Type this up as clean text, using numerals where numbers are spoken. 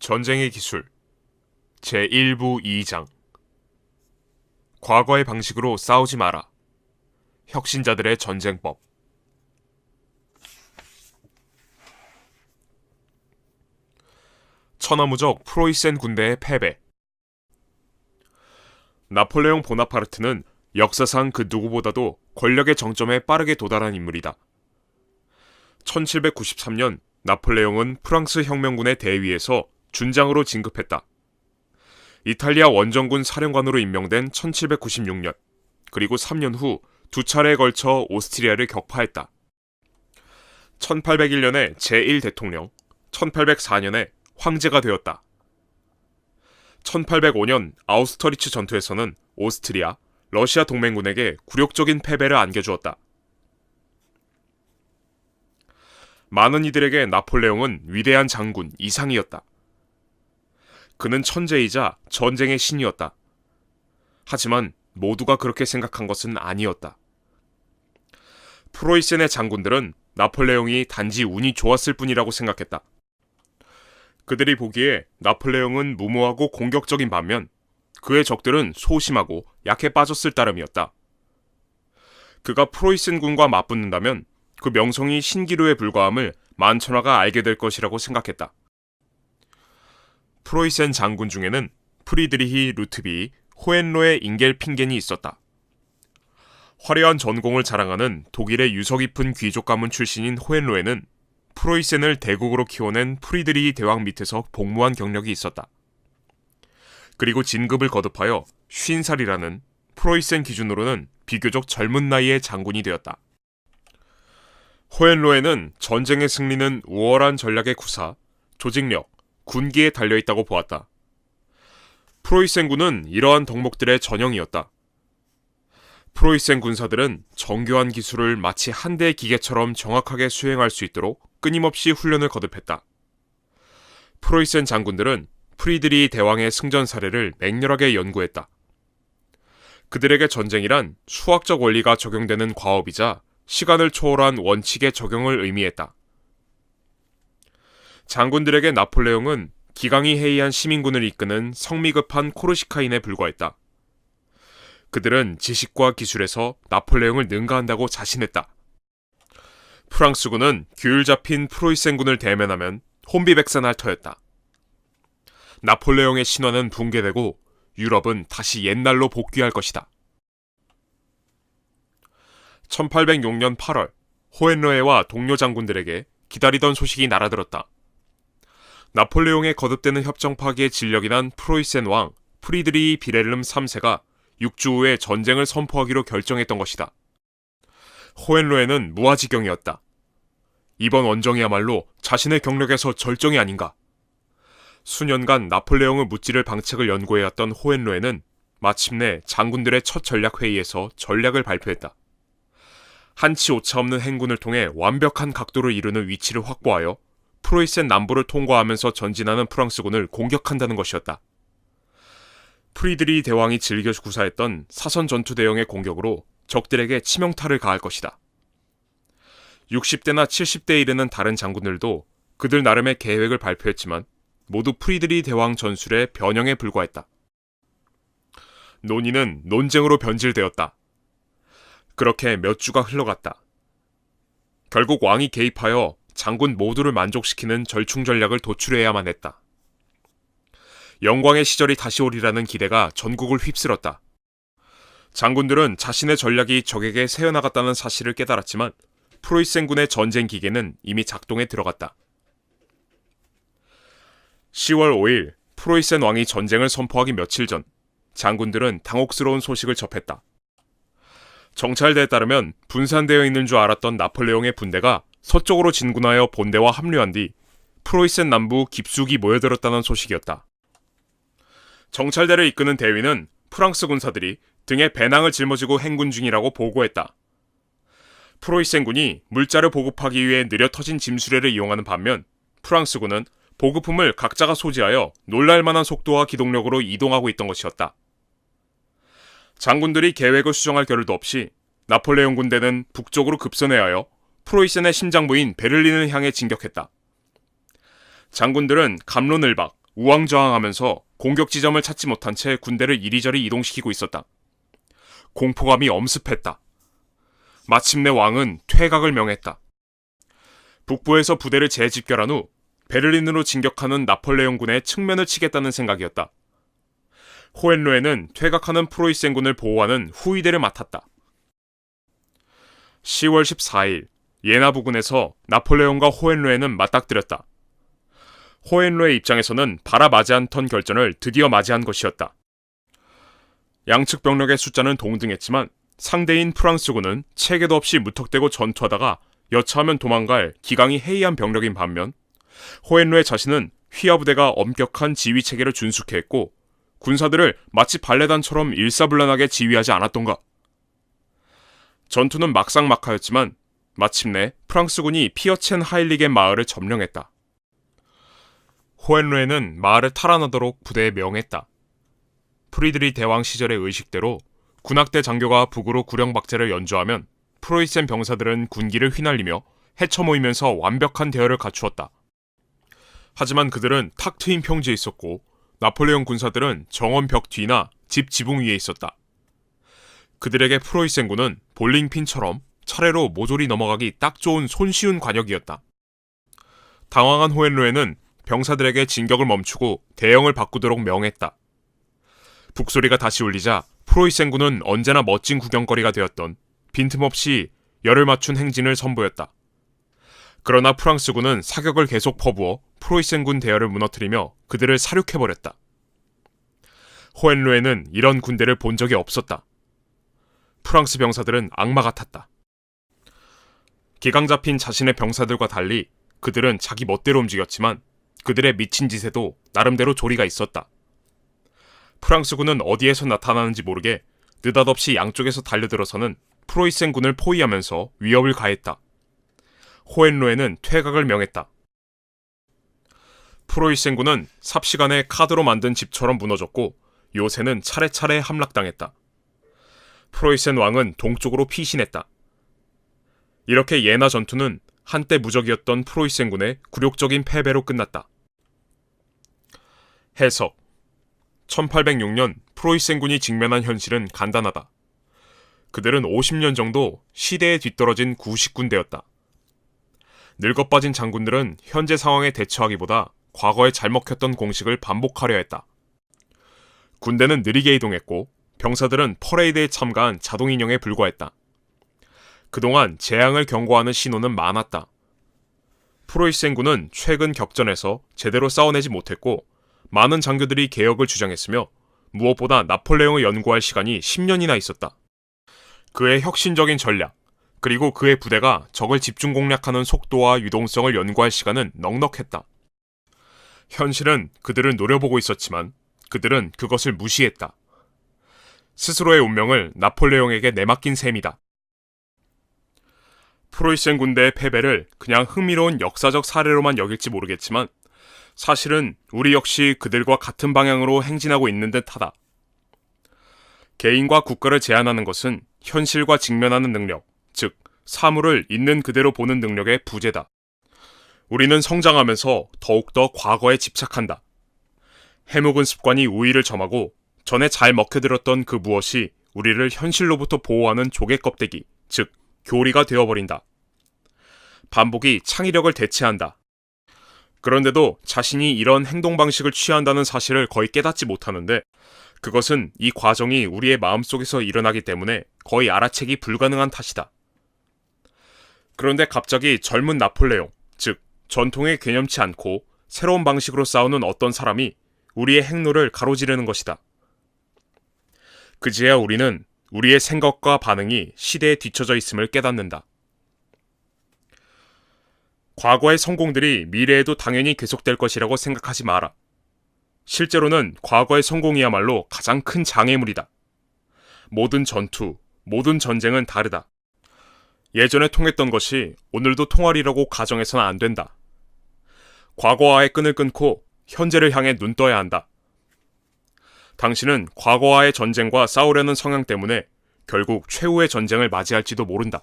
전쟁의 기술 제1부 2장 과거의 방식으로 싸우지 마라. 혁신자들의 전쟁법. 천하무적 프로이센 군대의 패배. 나폴레옹 보나파르트는 역사상 그 누구보다도 권력의 정점에 빠르게 도달한 인물이다. 1793년 나폴레옹은 프랑스 혁명군의 대위에서 준장으로 진급했다. 이탈리아 원정군 사령관으로 임명된 1796년, 그리고 3년 후 두 차례에 걸쳐 오스트리아를 격파했다. 1801년에 제1대통령, 1804년에 황제가 되었다. 1805년 아우스터리츠 전투에서는 오스트리아, 러시아 동맹군에게 굴욕적인 패배를 안겨주었다. 많은 이들에게 나폴레옹은 위대한 장군, 이상이었다. 그는 천재이자 전쟁의 신이었다. 하지만 모두가 그렇게 생각한 것은 아니었다. 프로이센의 장군들은 나폴레옹이 단지 운이 좋았을 뿐이라고 생각했다. 그들이 보기에 나폴레옹은 무모하고 공격적인 반면 그의 적들은 소심하고 약해 빠졌을 따름이었다. 그가 프로이센군과 맞붙는다면 그 명성이 신기루에 불과함을 만천하가 알게 될 것이라고 생각했다. 프로이센 장군 중에는 프리드리히 루트비, 호헨로의 잉겔핑겐이 있었다. 화려한 전공을 자랑하는 독일의 유서 깊은 귀족 가문 출신인 호헨로에는 프로이센을 대국으로 키워낸 프리드리히 대왕 밑에서 복무한 경력이 있었다. 그리고 진급을 거듭하여 50살이라는 프로이센 기준으로는 비교적 젊은 나이의 장군이 되었다. 호헨로에는 전쟁의 승리는 우월한 전략의 구사, 조직력, 군기에 달려있다고 보았다. 프로이센군은 이러한 덕목들의 전형이었다. 프로이센 군사들은 정교한 기술을 마치 한 대의 기계처럼 정확하게 수행할 수 있도록 끊임없이 훈련을 거듭했다. 프로이센 장군들은 프리드리히 대왕의 승전 사례를 맹렬하게 연구했다. 그들에게 전쟁이란 수학적 원리가 적용되는 과업이자 시간을 초월한 원칙의 적용을 의미했다. 장군들에게 나폴레옹은 기강이 해이한 시민군을 이끄는 성미급한 코르시카인에 불과했다. 그들은 지식과 기술에서 나폴레옹을 능가한다고 자신했다. 프랑스군은 규율 잡힌 프로이센군을 대면하면 혼비백산할 터였다. 나폴레옹의 신화는 붕괴되고 유럽은 다시 옛날로 복귀할 것이다. 1806년 8월, 호헨로에와 동료 장군들에게 기다리던 소식이 날아들었다. 나폴레옹의 거듭되는 협정 파기에 진력이 난 프로이센 왕 프리드리히 비렐름 3세가 6주 후에 전쟁을 선포하기로 결정했던 것이다. 호헨로에는 무아지경이었다. 이번 원정이야말로 자신의 경력에서 절정이 아닌가. 수년간 나폴레옹을 무찌를 방책을 연구해왔던 호헨로에는 마침내 장군들의 첫 전략회의에서 전략을 발표했다. 한치 오차 없는 행군을 통해 완벽한 각도를 이루는 위치를 확보하여 프로이센 남부를 통과하면서 전진하는 프랑스군을 공격한다는 것이었다. 프리드리히 대왕이 즐겨 구사했던 사선 전투 대형의 공격으로 적들에게 치명타를 가할 것이다. 60대나 70대에 이르는 다른 장군들도 그들 나름의 계획을 발표했지만 모두 프리드리히 대왕 전술의 변형에 불과했다. 논의는 논쟁으로 변질되었다. 그렇게 몇 주가 흘러갔다. 결국 왕이 개입하여 장군 모두를 만족시키는 절충 전략을 도출해야만 했다. 영광의 시절이 다시 오리라는 기대가 전국을 휩쓸었다. 장군들은 자신의 전략이 적에게 새어나갔다는 사실을 깨달았지만 프로이센군의 전쟁 기계는 이미 작동에 들어갔다. 10월 5일 프로이센 왕이 전쟁을 선포하기 며칠 전 장군들은 당혹스러운 소식을 접했다. 정찰대에 따르면 분산되어 있는 줄 알았던 나폴레옹의 군대가 서쪽으로 진군하여 본대와 합류한 뒤 프로이센 남부 깊숙이 모여들었다는 소식이었다. 정찰대를 이끄는 대위는 프랑스 군사들이 등에 배낭을 짊어지고 행군 중이라고 보고했다. 프로이센군이 물자를 보급하기 위해 느려 터진 짐수레를 이용하는 반면 프랑스군은 보급품을 각자가 소지하여 놀랄만한 속도와 기동력으로 이동하고 있던 것이었다. 장군들이 계획을 수정할 겨를도 없이 나폴레옹 군대는 북쪽으로 급선회하여 프로이센의 심장부인 베를린을 향해 진격했다. 장군들은 갑론을박, 우왕좌왕하면서 공격 지점을 찾지 못한 채 군대를 이리저리 이동시키고 있었다. 공포감이 엄습했다. 마침내 왕은 퇴각을 명했다. 북부에서 부대를 재집결한 후 베를린으로 진격하는 나폴레옹군의 측면을 치겠다는 생각이었다. 호헨로에는 퇴각하는 프로이센군을 보호하는 후위대를 맡았다. 10월 14일 예나 부근에서 나폴레옹과 호헨로에는 맞닥뜨렸다. 호헨로의 입장에서는 바라마지 않던 결전을 드디어 맞이한 것이었다. 양측 병력의 숫자는 동등했지만 상대인 프랑스군은 체계도 없이 무턱대고 전투하다가 여차하면 도망갈 기강이 해이한 병력인 반면 호헨로의 자신은 휘하 부대가 엄격한 지휘 체계를 준수케 했고 군사들을 마치 발레단처럼 일사불란하게 지휘하지 않았던가. 전투는 막상막하였지만 마침내 프랑스군이 피어첸 하일리겐 마을을 점령했다. 호헨로에는 마을을 탈환하도록 부대에 명했다. 프리드리 대왕 시절의 의식대로 군악대 장교가 북으로 구령박제를 연주하면 프로이센 병사들은 군기를 휘날리며 헤쳐 모이면서 완벽한 대열을 갖추었다. 하지만 그들은 탁 트인 평지에 있었고 나폴레옹 군사들은 정원 벽 뒤나 집 지붕 위에 있었다. 그들에게 프로이센군은 볼링핀처럼 차례로 모조리 넘어가기 딱 좋은 손쉬운 관역이었다. 당황한 호헨로에는 병사들에게 진격을 멈추고 대형을 바꾸도록 명했다. 북소리가 다시 울리자 프로이센군은 언제나 멋진 구경거리가 되었던 빈틈없이 열을 맞춘 행진을 선보였다. 그러나 프랑스군은 사격을 계속 퍼부어 프로이센군 대열을 무너뜨리며 그들을 사륙해버렸다. 호헨로에는 이런 군대를 본 적이 없었다. 프랑스 병사들은 악마 같았다. 기강 잡힌 자신의 병사들과 달리 그들은 자기 멋대로 움직였지만 그들의 미친 짓에도 나름대로 조리가 있었다. 프랑스군은 어디에서 나타나는지 모르게 느닷없이 양쪽에서 달려들어서는 프로이센군을 포위하면서 위협을 가했다. 호헨로에는 퇴각을 명했다. 프로이센군은 삽시간에 카드로 만든 집처럼 무너졌고 요새는 차례차례 함락당했다. 프로이센 왕은 동쪽으로 피신했다. 이렇게 예나 전투는 한때 무적이었던 프로이센군의 굴욕적인 패배로 끝났다. 해석 1806년 프로이센군이 직면한 현실은 간단하다. 그들은 50년 정도 시대에 뒤떨어진 구식군대였다. 늙어빠진 장군들은 현재 상황에 대처하기보다 과거에 잘 먹혔던 공식을 반복하려 했다. 군대는 느리게 이동했고 병사들은 퍼레이드에 참가한 자동인형에 불과했다. 그동안 재앙을 경고하는 신호는 많았다. 프로이센군은 최근 격전에서 제대로 싸워내지 못했고 많은 장교들이 개혁을 주장했으며 무엇보다 나폴레옹을 연구할 시간이 10년이나 있었다. 그의 혁신적인 전략, 그리고 그의 부대가 적을 집중 공략하는 속도와 유동성을 연구할 시간은 넉넉했다. 현실은 그들을 노려보고 있었지만 그들은 그것을 무시했다. 스스로의 운명을 나폴레옹에게 내맡긴 셈이다. 프로이센 군대의 패배를 그냥 흥미로운 역사적 사례로만 여길지 모르겠지만 사실은 우리 역시 그들과 같은 방향으로 행진하고 있는 듯하다. 개인과 국가를 제한하는 것은 현실과 직면하는 능력, 즉 사물을 있는 그대로 보는 능력의 부재다. 우리는 성장하면서 더욱더 과거에 집착한다. 해묵은 습관이 우위를 점하고 전에 잘 먹혀들었던 그 무엇이 우리를 현실로부터 보호하는 조개 껍데기, 즉 교리가 되어버린다. 반복이 창의력을 대체한다. 그런데도 자신이 이런 행동 방식을 취한다는 사실을 거의 깨닫지 못하는데 그것은 이 과정이 우리의 마음속에서 일어나기 때문에 거의 알아채기 불가능한 탓이다. 그런데 갑자기 젊은 나폴레옹, 즉 전통에 개념치 않고 새로운 방식으로 싸우는 어떤 사람이 우리의 행로를 가로지르는 것이다. 그제야 우리는 우리의 생각과 반응이 시대에 뒤처져 있음을 깨닫는다. 과거의 성공들이 미래에도 당연히 계속될 것이라고 생각하지 마라. 실제로는 과거의 성공이야말로 가장 큰 장애물이다. 모든 전투, 모든 전쟁은 다르다. 예전에 통했던 것이 오늘도 통하리라고 가정해서는 안 된다. 과거와의 끈을 끊고 현재를 향해 눈 떠야 한다. 당신은 과거와의 전쟁과 싸우려는 성향 때문에 결국 최후의 전쟁을 맞이할지도 모른다.